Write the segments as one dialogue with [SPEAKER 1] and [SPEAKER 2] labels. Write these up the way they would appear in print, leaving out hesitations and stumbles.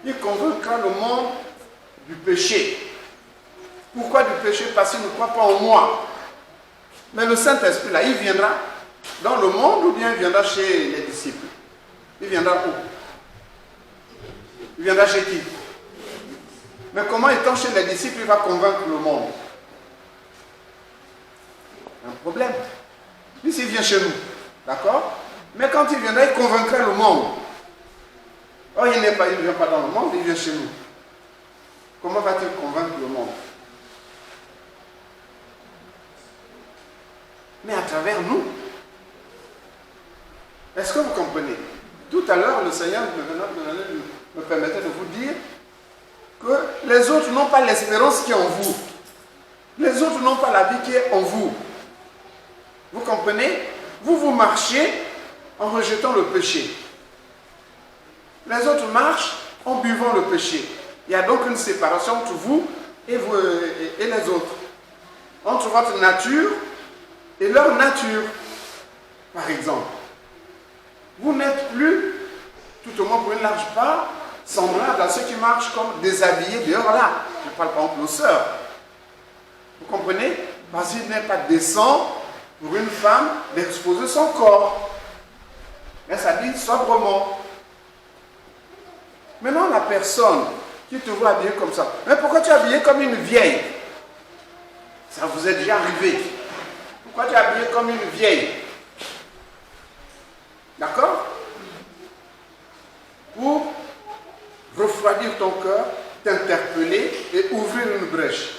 [SPEAKER 1] Il convaincra le monde du péché. Pourquoi du péché? Parce qu'il ne croit pas en moi. Mais le Saint-Esprit, là, il viendra dans le monde ou bien il viendra chez les disciples? Il viendra où? Il viendra chez qui? Mais comment étant chez les disciples, il va convaincre le monde? Un problème. Lui, s'il vient chez nous, d'accord? Mais quand il viendra, il convaincra le monde. Oh, il ne vient pas dans le monde, il vient chez nous. Comment va-t-il convaincre le monde? Mais à travers nous. Est-ce que vous comprenez? Tout à l'heure, le Seigneur me permettait de vous dire que les autres n'ont pas l'espérance qui est en vous. Les autres n'ont pas la vie qui est en vous. Vous comprenez? Vous marchez en rejetant le péché. Les autres marchent en buvant le péché. Il y a donc une séparation entre vous et les autres. Entre votre nature et leur nature. Par exemple, vous n'êtes plus, tout au moins pour une large part, semblable à ceux qui marchent comme déshabillés dehors là. Je parle par exemple aux sœurs. Vous comprenez? Parce qu'il n'est pas décent pour une femme d'exposer son corps. Mais ça dit sobrement. Maintenant, la personne qui te voit habillé comme ça, mais pourquoi tu es habillé comme une vieille? Ça vous est déjà arrivé. Pourquoi tu es habillé comme une vieille? D'accord? Pour refroidir ton cœur, t'interpeller et ouvrir une brèche.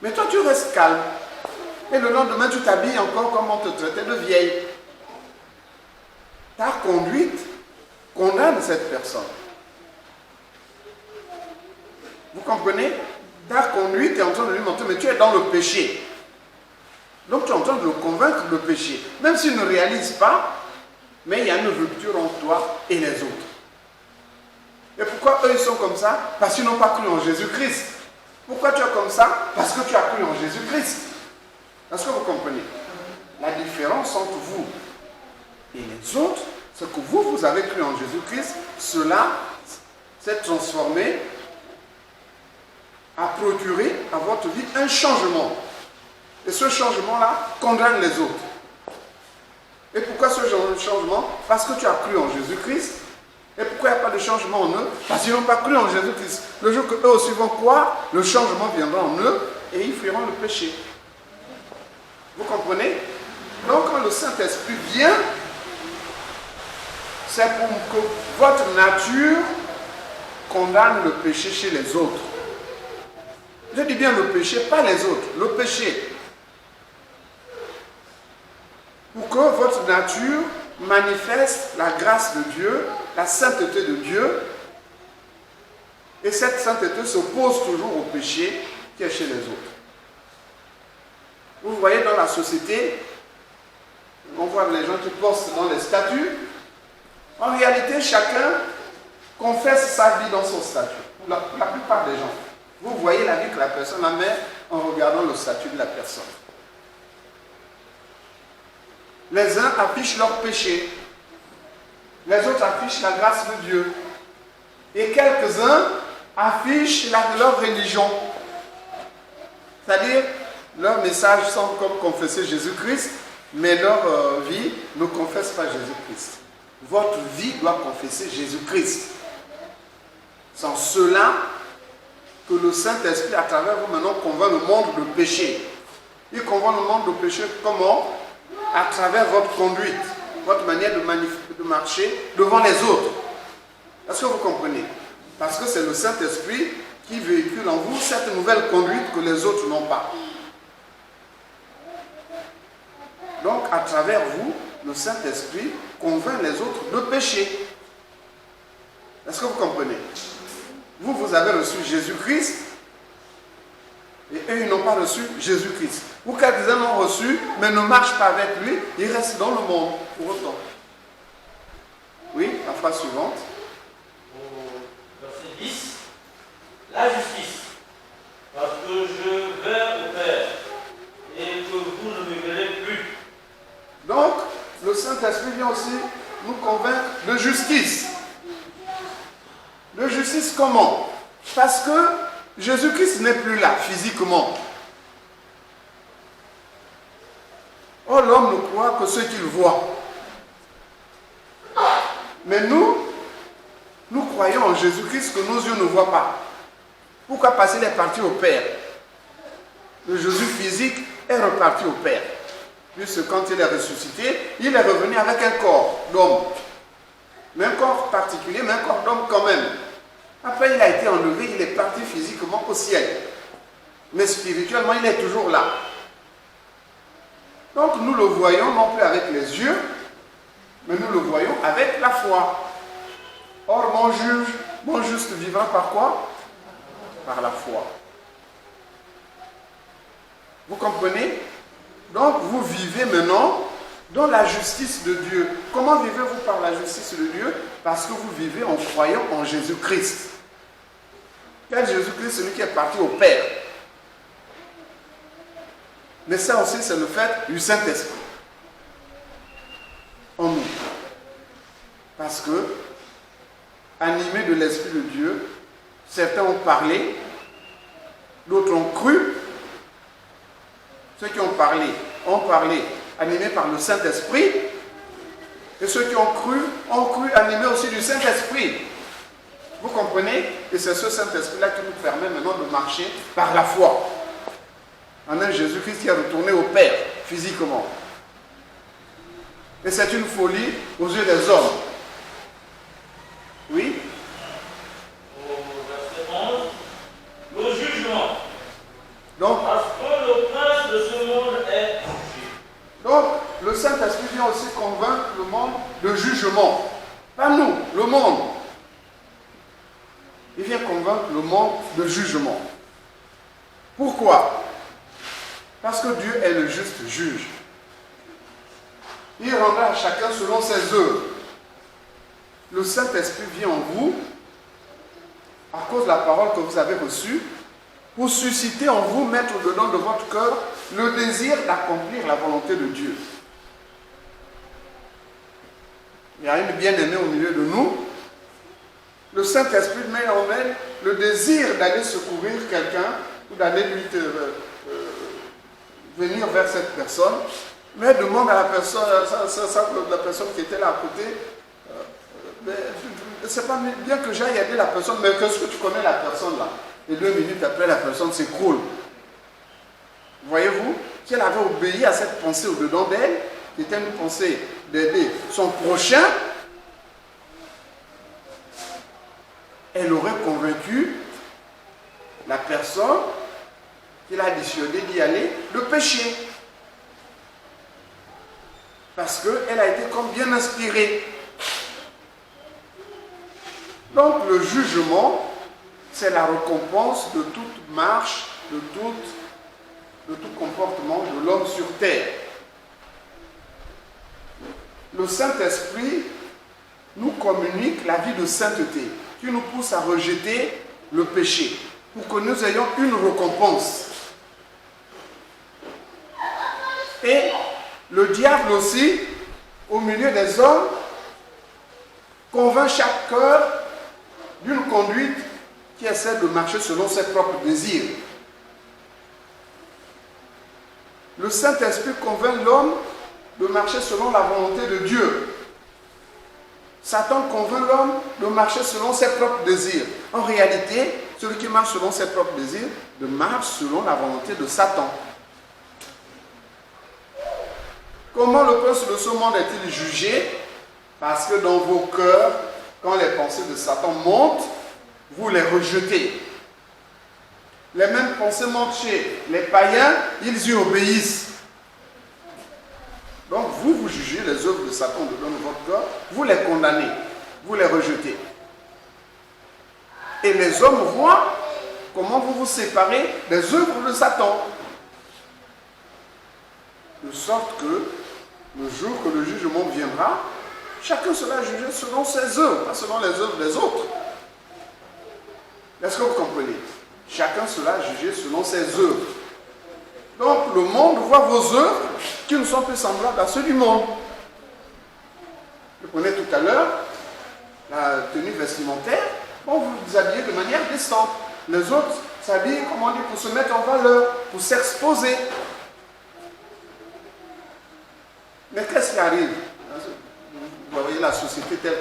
[SPEAKER 1] Mais toi, tu restes calme. Et le lendemain, tu t'habilles encore comme on te traitait de vieille. Ta conduite condamne cette personne. Vous comprenez? Ta conduite est en train de lui montrer, mais tu es dans le péché. Donc tu es en train de le convaincre de péché. Même s'il ne réalise pas, mais il y a une rupture entre toi et les autres. Et pourquoi eux ils sont comme ça? Parce qu'ils n'ont pas cru en Jésus-Christ. Pourquoi tu es comme ça? Parce que tu as cru en Jésus-Christ. Est-ce que vous comprenez? La différence entre vous et les autres, c'est que vous avez cru en Jésus-Christ. Cela s'est transformé, a procuré à votre vie un changement. Et ce changement-là condamne les autres. Et pourquoi ce changement? Parce que tu as cru en Jésus-Christ. Et pourquoi il n'y a pas de changement en eux? Parce qu'ils n'ont pas cru en Jésus-Christ. Le jour que eux aussi vont croire, le changement viendra en eux et ils fuiront le péché. Vous comprenez? Donc quand le Saint-Esprit vient, c'est pour que votre nature condamne le péché chez les autres. Je dis bien le péché, pas les autres, le péché. Pour que votre nature manifeste la grâce de Dieu, la sainteté de Dieu, et cette sainteté s'oppose toujours au péché qui est chez les autres. Vous voyez dans la société, on voit les gens qui postent dans les statuts, en réalité chacun confesse sa vie dans son statut, pour la plupart des gens. Vous voyez la vie que la personne a met en regardant le statut de la personne. Les uns affichent leur péché, les autres affichent la grâce de Dieu. Et quelques-uns affichent leur religion. C'est-à-dire, leur message semble comme confesser Jésus-Christ, mais leur vie ne confesse pas Jésus-Christ. Votre vie doit confesser Jésus-Christ. Sans cela, que le Saint-Esprit, à travers vous, maintenant, convainc le monde de péché. Il convainc le monde de péché comment? À travers votre conduite, votre manière de marcher devant les autres. Est-ce que vous comprenez? Parce que c'est le Saint-Esprit qui véhicule en vous cette nouvelle conduite que les autres n'ont pas. Donc, à travers vous, le Saint-Esprit convainc les autres de péché. Est-ce que vous comprenez? Vous avez reçu Jésus-Christ et eux, ils n'ont pas reçu Jésus-Christ. Ou quelques-uns l'ont reçu, mais ne marchent pas avec lui, ils restent dans le monde pour autant. Oui, la phrase suivante.
[SPEAKER 2] Au verset 10, la justice, parce que je vais au Père et que vous ne me verrez plus.
[SPEAKER 1] Donc, le Saint-Esprit vient aussi nous convaincre de justice. De justice. justice comment? Parce que Jésus-Christ n'est plus là physiquement. Oh, l'homme ne croit que ce qu'il voit. Mais nous croyons en Jésus-Christ que nos yeux ne voient pas. Pourquoi? Parce qu'il est parti au Père. Le Jésus physique est reparti au Père. Puisque quand il est ressuscité, il est revenu avec un corps d'homme. Mais un corps particulier, mais un corps d'homme quand même. Après, il a été enlevé, il est parti physiquement au ciel. Mais spirituellement, il est toujours là. Donc nous le voyons non plus avec les yeux, mais nous le voyons avec la foi. Or, mon juste vivra par quoi? Par la foi. Vous comprenez? Donc vous vivez maintenant dans la justice de Dieu. Comment vivez-vous par la justice de Dieu? Parce que vous vivez en croyant en Jésus-Christ. Quel Jésus-Christ? Celui qui est parti au Père. Mais ça aussi, c'est le fait du Saint-Esprit en nous. Parce que, animés de l'Esprit de Dieu, certains ont parlé, d'autres ont cru. Ceux qui ont parlé, animés par le Saint-Esprit. Et ceux qui ont cru animés aussi du Saint-Esprit. Vous comprenez? Et c'est ce Saint-Esprit-là qui nous permet maintenant de marcher par la foi. En un Jésus-Christ qui est retourné au Père, physiquement. Et c'est une folie aux yeux des hommes. Oui?
[SPEAKER 2] Au verset 11, le jugement.
[SPEAKER 1] Donc,
[SPEAKER 2] parce que le prince de ce monde est jugé.
[SPEAKER 1] Donc, le Saint-Esprit vient aussi convaincre le monde de jugement. Pas nous, le monde. Il vient convaincre le monde de jugement. Pourquoi? Parce que Dieu est le juste juge. Il rendra à chacun selon ses œuvres. Le Saint-Esprit vient en vous, à cause de la parole que vous avez reçue, pour susciter en vous, mettre au-dedans de votre cœur, le désir d'accomplir la volonté de Dieu. Il y a une bien-aimée au milieu de nous. Le Saint-Esprit met en elle le désir d'aller secourir quelqu'un ou d'aller lui venir vers cette personne, mais elle demande à la personne, la personne qui était là à côté, c'est pas bien que j'aille aider la personne, mais qu'est-ce que tu connais la personne là? Et 2 minutes après, la personne s'écroule. Voyez-vous, si elle avait obéi à cette pensée au-dedans d'elle, qui était une pensée d'aider son prochain, elle aurait convaincu la personne qu'il a dissuadé d'y aller, le péché. Parce qu'elle a été comme bien inspirée. Donc le jugement, c'est la récompense de toute marche, de tout comportement de l'homme sur terre. Le Saint-Esprit nous communique la vie de sainteté, qui nous pousse à rejeter le péché, pour que nous ayons une récompense. Et le diable aussi, au milieu des hommes, convainc chaque cœur d'une conduite qui essaie de marcher selon ses propres désirs. Le Saint-Esprit convainc l'homme de marcher selon la volonté de Dieu. Satan convainc l'homme de marcher selon ses propres désirs. En réalité, celui qui marche selon ses propres désirs, marche selon la volonté de Satan. Comment le prince de ce monde est-il jugé? Parce que dans vos cœurs, quand les pensées de Satan montent, vous les rejetez. Les mêmes pensées montent chez les païens, ils y obéissent. Donc vous jugez les œuvres de Satan dedans de votre cœur, vous les condamnez, vous les rejetez. Et les hommes voient comment vous vous séparez des œuvres de Satan. De sorte que le jour que le jugement viendra, chacun sera jugé selon ses œuvres, pas selon les œuvres des autres. Est-ce que vous comprenez? Chacun sera jugé selon ses œuvres. Donc le monde voit vos œuvres qui ne sont plus semblables à ceux du monde. Je prenais tout à l'heure la tenue vestimentaire. Bon, vous vous habillez de manière décente. Les autres s'habillent, comment dire, pour se mettre en valeur, pour s'exposer. Mais qu'est-ce qui arrive? Vous voyez la société telle